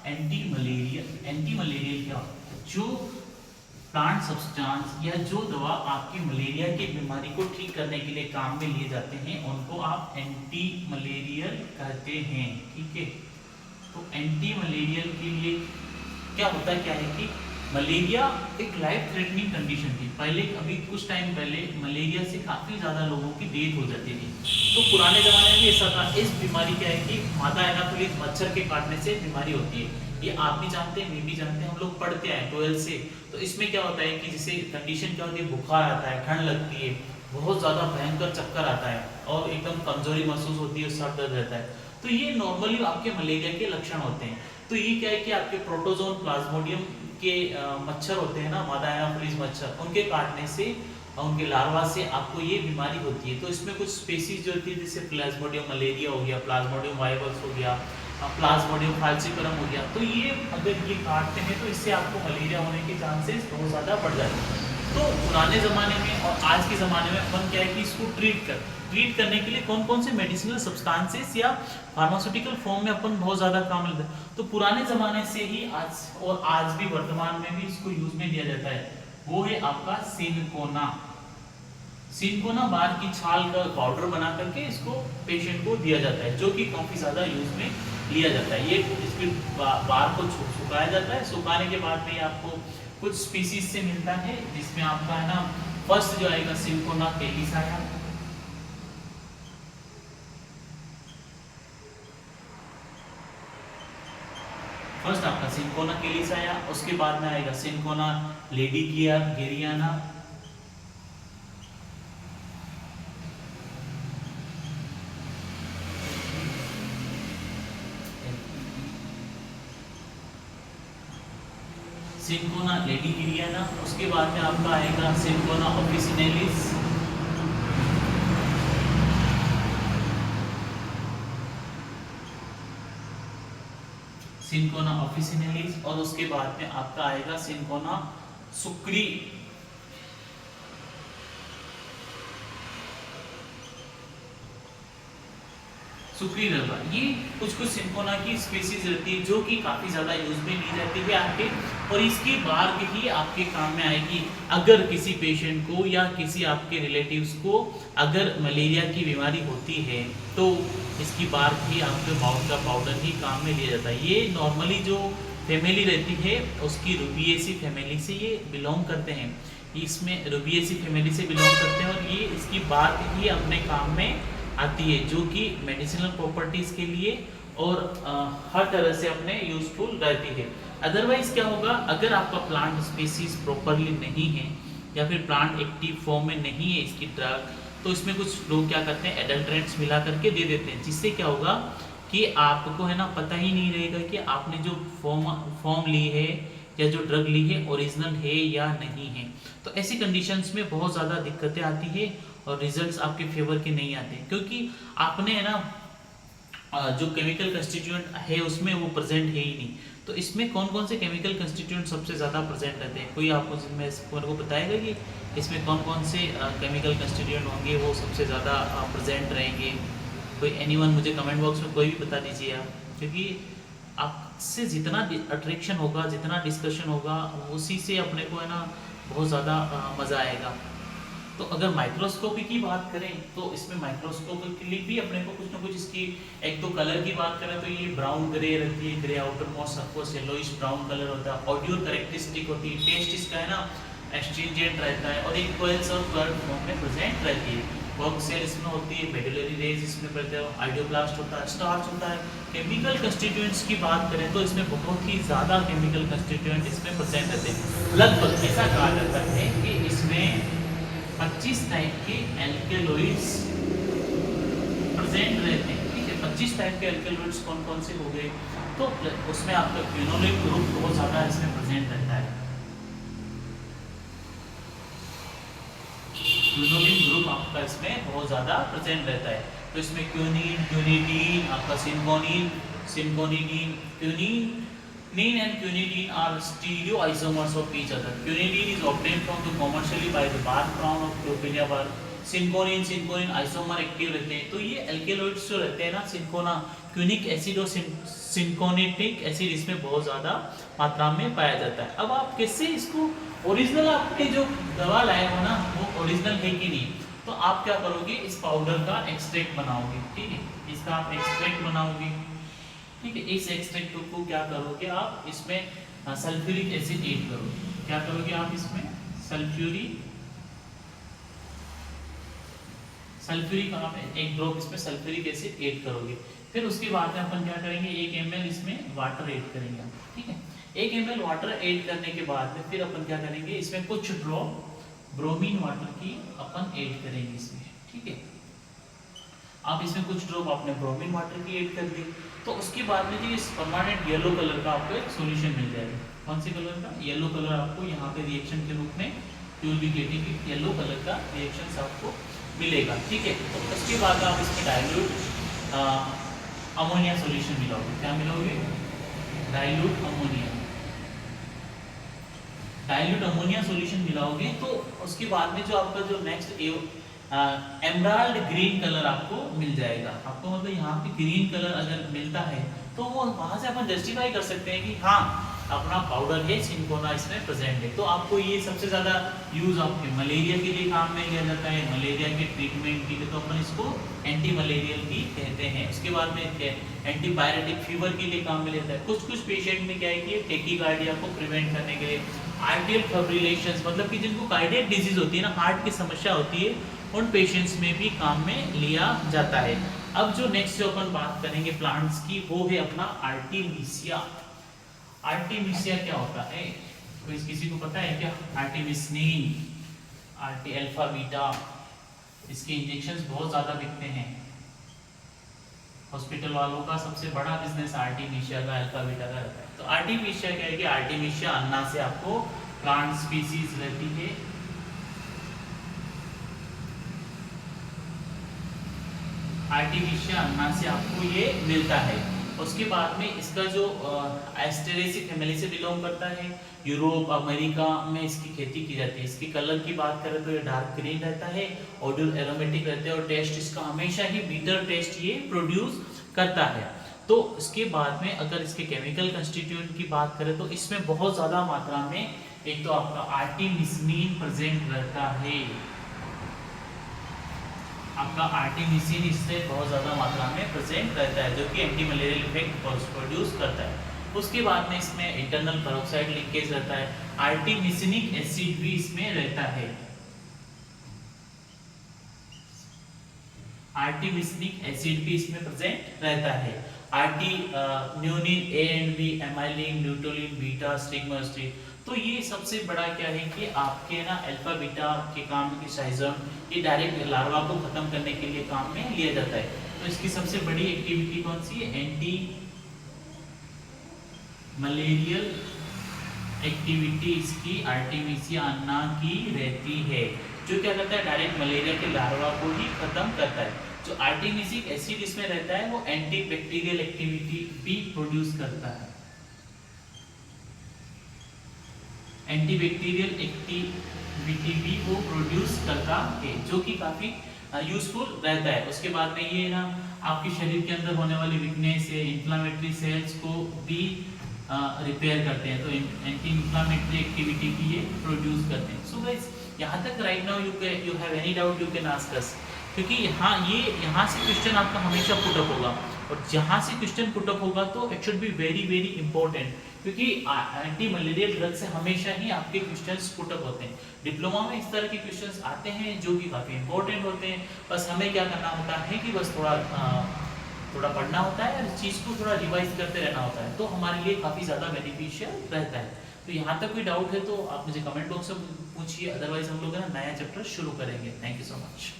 Anti malarial क्या, जो plant substance या जो दवा आपकी मलेरिया की बीमारी को ठीक करने के लिए काम में लिए जाते हैं उनको आप एंटी मलेरियल कहते हैं। ठीक है, तो एंटी मलेरियल के लिए क्या होता है, क्या है कि मलेरिया एक लाइफ थ्रेटनिंग कंडीशन थी पहले, अभी कुछ टाइम पहले मलेरिया से काफ़ी ज़्यादा लोगों की डेथ हो जाती थी। तो पुराने ज़माने में भी ऐसा था। इस बीमारी क्या है कि मादा एनाफिलिस मच्छर के काटने से बीमारी होती है, ये आप भी जानते हैं, मैं भी जानते हैं, हम लोग पढ़ते आए 12 से। तो इसमें क्या होता है कि जैसे कंडीशन क्या होती है, बुखार आता है, ठंड लगती है, बहुत ज़्यादा भयंकर चक्कर आता है और एकदम कमजोरी महसूस होती है, सर दर्द रहता है। तो ये नॉर्मली आपके मलेरिया के लक्षण होते हैं। तो ये क्या है कि आपके प्रोटोजोन प्लाज्मोडियम के मच्छर होते हैं ना, मादा एनाफिलिस मच्छर, उनके काटने से, उनके लार्वा से आपको ये बीमारी होती है। तो इसमें कुछ स्पीसीज जो होती है, जैसे प्लाज्मोडियम मलेरिया हो गया, प्लाज्मोडियम वाइवर्स हो गया, प्लाज्मोडियम फाल्सिफरम हो गया, तो ये अगर ये काटते हैं तो इससे आपको मलेरिया होने के चांसेस बहुत ज़्यादा बढ़ जाते हैं। तो पुराने ज़माने में और आज के ज़माने में अपन क्या है कि इसको ट्रीट करने के लिए कौन कौन से मेडिसिनल सब्सटेंसेस या फार्मास्यूटिकल फॉर्म में अपन बहुत ज़्यादा काम लेते हैं। तो पुराने ज़माने से ही आज भी वर्तमान में भी इसको यूज में लिया जाता है, वो है आपका सिनकोना बार की छाल का पाउडर बना करके इसको पेशेंट को दिया जाता है, जो कि काफ़ी ज़्यादा यूज में लिया जाता है। ये इसके बार को सुखाया जाता है, सुखाने के बाद में आपको कुछ स्पीसीज से मिलता है, जिसमें आपका है ना फर्स्ट जो आएगा सिनकोना कैलिसाया, फर्स्ट आपका सिनकोना कैलिसाया, उसके बाद में आएगा सिनकोना लेडिगियाना, सिनकोना लेडिगियाना, उसके बाद में आपका आएगा सिनकोना ऑफिसिनेलिस, सिनकोना ऑफिसिनेलिस, और उसके बाद में आपका आएगा सिनकोना सुक्री, सुक्रीरबा। ये कुछ सिनकोना की स्पीसीज रहती है जो कि काफ़ी ज़्यादा यूज में ली जाती है आपके, और इसकी बार्क ही आपके काम में आएगी अगर किसी पेशेंट को या किसी आपके रिलेटिव्स को अगर मलेरिया की बीमारी होती है, तो इसकी बार्क ही आपके माउथ का पाउडर ही काम में लिया जाता है। ये नॉर्मली जो फैमिली रहती है उसकी रूबिएसी फैमिली से ये बिलोंग करते हैं, इसमें रूबिएसी फैमिली से बिलोंग करते हैं, और ये इसकी बार्क ही अपने काम में आती है, जो कि मेडिसिनल प्रॉपर्टीज़ के लिए और हर तरह से अपने यूजफुल रहती है। अदरवाइज क्या होगा, अगर आपका प्लांट स्पीसीज प्रॉपरली नहीं है या फिर प्लांट एक्टिव फॉर्म में नहीं है इसकी ड्रग, तो इसमें कुछ लोग क्या करते हैं, एडल्ट्रेंट्स मिला करके दे देते हैं, जिससे क्या होगा कि आपको है ना पता ही नहीं रहेगा कि आपने जो फॉर्म ली है या जो ड्रग ली है ओरिजिनल है या नहीं है। तो ऐसी कंडीशंस में बहुत ज़्यादा दिक्कतें आती है और रिजल्ट्स आपके फेवर के नहीं आते, क्योंकि आपने है ना जो केमिकल कंस्टिट्यूएंट है उसमें वो प्रेजेंट है ही नहीं। तो इसमें कौन कौन से केमिकल कंस्टिट्यूएंट सबसे ज़्यादा प्रेजेंट रहते हैं, कोई आपको जिसमें मेरे को बताएगा कि इसमें कौन कौन से केमिकल कंस्टिट्यूएंट होंगे वो सबसे ज़्यादा प्रेजेंट रहेंगे? कोई एनीवन मुझे कमेंट बॉक्स में कोई भी बता दीजिए आप, क्योंकि आपसे जितना अट्रैक्शन होगा, जितना डिस्कशन होगा, उसी से अपने को है ना बहुत ज़्यादा मज़ा आएगा। तो अगर माइक्रोस्कोपी की बात करें तो इसमें माइक्रोस्कोपी के लिए भी अपने को कुछ ना कुछ इसकी, एक तो कलर की बात करें तो ये ब्राउन ग्रे रहती है, grey outer most surface yellowish brown colour होता है, ऑडियो कैरेक्टरिस्टिक होती है, टेस्ट इसका है ना एस्ट्रिंजेंट रहता है, और एक कोयल्स और कर्व फॉर्म में प्रेजेंट रहती है। वर्क सेल इसमें होती है, मेडुलरी रेज इसमें रहते हैं, आइडियोब्लास्ट होता है, स्टार्च होता है। केमिकल कंस्टिट्यूएंट्स की बात करें तो इसमें बहुत ही ज़्यादा केमिकल कंस्टिट्यूएंट इसमें प्रेजेंट रहते हैं। लगभग ऐसा कहा जाता है कि इसमें 25 टाइप के एल्केलॉइड्स प्रेजेंट रहते हैं। ठीक है, 25 टाइप के एल्केलॉइड्स कौन कौन से हो गए, तो उसमें आपका क्विनोलिन ग्रुप बहुत ज़्यादा इसमें प्रेजेंट रहता है। क्विनोलिन ग्रुप आपका इसमें बहुत ज़्यादा प्रेजेंट रहता है। तो इसमें क्यूनिन, क्यूनिडीन, आपका सिनकोनिन, सिनकोनिडीन, Quinine and quinidine are stereoisomers of each other. Quinidine is obtained from the commercially by the bark crown of Clophilia bark. Cinchonine cinchonine isomer active रहते हैं। तो ये एल्केलॉइड्स जो रहते हैं ना, सिंकोना क्यूनिक एसिड और सिंकोनिटिक एसिड इसमें बहुत ज़्यादा मात्रा में पाया जाता है। अब आप कैसे इसको ओरिजिनल, आपने जो दवा लाए हो ना वो ओरिजिनल है कि नहीं, तो आप क्या करोगे, इस पाउडर का एक्सट्रैक्ट बनाओगे, ठीक है, इसका आप एक्सट्रैक्ट बनाओगे, ठीक है। इस एक्सट्रैक्ट को क्या करोगे आप, इसमें सल्फ्यूरिक एसिड ऐड करोगे। क्या करोगे आप इसमें सल्फ्यूरिक आप एक ड्रॉप इसमें सल्फ्यूरिक एसिड ऐड करोगे। फिर उसके बाद में अपन क्या करेंगे, 1 ml इसमें वाटर ऐड करेंगे, ठीक है। 1 ml वाटर ऐड करने के बाद में फिर अपन क्या करेंगे, इसमें कुछ ड्रॉप ब्रोमीन वाटर की अपन ऐड करेंगे इसमें, ठीक है। आप इसमें कुछ ड्रॉप आपने ब्रोमीन वाटर की ऐड कर दी, तो उसके बाद में जो इस परमानेंट येलो कलर का आपको एक सॉल्यूशन मिल जाएगा। कौन से कलर का, येलो कलर आपको यहाँ पे रिएक्शन के रूप में you will be getting yellow colour का रिएक्शन आपको मिलेगा, ठीक है। तो उसके बाद आप इसमें डाइल्यूट अमोनिया सॉल्यूशन मिलाओगे। क्या मिलाओगे, डाइल्यूट अमोनिया सॉल्यूशन मिलाओगे। तो उसके बाद में जो आपका जो नेक्स्ट एमराल्ड ग्रीन कलर आपको मिल जाएगा। आपको मतलब यहाँ पे ग्रीन कलर अगर मिलता है तो वो वहां से अपन जस्टिफाई कर सकते हैं कि हाँ अपना पाउडर है सिंकोना इसमें प्रेजेंट है। तो आपको ये सबसे ज़्यादा यूज़ आपके मलेरिया के लिए काम में लिया जाता है, मलेरिया के ट्रीटमेंट के लिए, तो अपन इसको एंटी मलेरियल भी कहते हैं। उसके बाद में एंटीबायोटिक फीवर के लिए काम में लेता है। कुछ पेशेंट में क्या है कि टेकीकार्डिया को प्रिवेंट करने के लिए, आर्टियल फाइब्रिलेशंस मतलब कि जिनको कार्डियक डिजीज होती है ना, हार्ट की समस्या होती है, उन पेशेंट्स में भी काम में लिया जाता है। अब जो नेक्स्ट जो अपन बात करेंगे प्लांट्स की, वो है अपना आर्टिमिसिया। आर्टिमिसिया क्या होता है, कोई किसी को पता है क्या? आर्टिमिसनिन, आर्टी अल्फा बीटा, इसके इंजेक्शंस बहुत ज़्यादा बिकते हैं। हॉस्पिटल वालों का सबसे बड़ा बिजनेस आर्टिमिसिया का, अल्फा बीटा का रहता है। तो आर्टिमिसिया क्या है कि आर्टिमिसिया अन्ना से आपको प्लांट स्पीसीज रहती है। आर्टिमिसिया अन्ना से आपको ये मिलता है। उसके बाद में इसका जो एस्टेरेसी फैमिली से बिलोंग करता है, यूरोप अमेरिका में इसकी खेती की जाती है। इसकी कलर की बात करें तो ये डार्क ग्रीन रहता है, ऑडर एरोमेटिक रहता है और टेस्ट इसका हमेशा ही बीटर टेस्ट ये प्रोड्यूस करता है। तो इसके बाद में अगर इसके केमिकल कंस्टिट्यूएंट की बात करें तो इसमें बहुत ज़्यादा मात्रा में एक तो आपका आर्टिमिसनिन प्रेजेंट रहता है। आपका आर्टिमिसिन इससे बहुत ज़्यादा मात्रा में प्रेजेंट रहता है, जो कि एंटी मलेरियल इफेक्ट प्रोड्यूस करता है। उसके बाद में इसमें इंटरनल पेरोक्साइड लिंकेज रहता है। आर्टिमिसिनिक एसिड भी इसमें रहता है। आर्टिमिसिनिक एसिड भी इसमें प्रेजेंट रहता है। न्यूनिन, ए एंड बी, एमाइलिन, न्यूटोलिन, बीटा, स्टिग्मास्टिन। तो ये सबसे बड़ा क्या है कि आपके ना अल्फा बीटा के काम के साइजम, ये डायरेक्ट लार्वा को खत्म करने के लिए काम में लिया जाता है। तो इसकी सबसे बड़ी एक्टिविटी कौन सी है? एंटी मलेरियल एक्टिविटी इसकी आर्टिमिसिया अन्ना की रहती है, जो क्या करता है, डायरेक्ट मलेरिया के लार्वा को ही खत्म करता है। जो आर्टिमिसिक एसिड इसमें रहता है वो एंटी बैक्टीरियल एक्टिविटी भी प्रोड्यूस करता है। एंटीबैक्टीरियल एक्टिविटी भी वो प्रोड्यूस करता है, जो कि काफ़ी यूजफुल रहता है। उसके बाद में ये ना आपके शरीर के अंदर होने वाली वीकनेस है, इन्फ्लामेटरी सेल्स को भी रिपेयर करते हैं। तो एंटी इन्फ्लामेटरी एक्टिविटी भी ये प्रोड्यूस करते हैं। सो गाइस, यहाँ तक right now you have any doubt you can ask us, क्योंकि यहाँ से क्वेश्चन आपका हमेशा पुटअप होगा, और जहाँ से क्वेश्चन पुटअप होगा तो it should be very very important, क्योंकि एंटी मलेरियल ड्रग से हमेशा ही आपके क्वेश्चंस पुटअप होते हैं। डिप्लोमा में इस तरह के क्वेश्चंस आते हैं जो कि काफ़ी इंपॉर्टेंट होते हैं। बस हमें क्या करना होता है कि बस थोड़ा पढ़ना होता है और इस चीज़ को थोड़ा रिवाइज करते रहना होता है, तो हमारे लिए काफ़ी ज़्यादा बेनिफिशियल रहता है। तो यहाँ तक कोई डाउट है तो आप मुझे कमेंट बॉक्स में पूछिए, अदरवाइज हम लोग ना नया चैप्टर शुरू करेंगे। Thank you so much.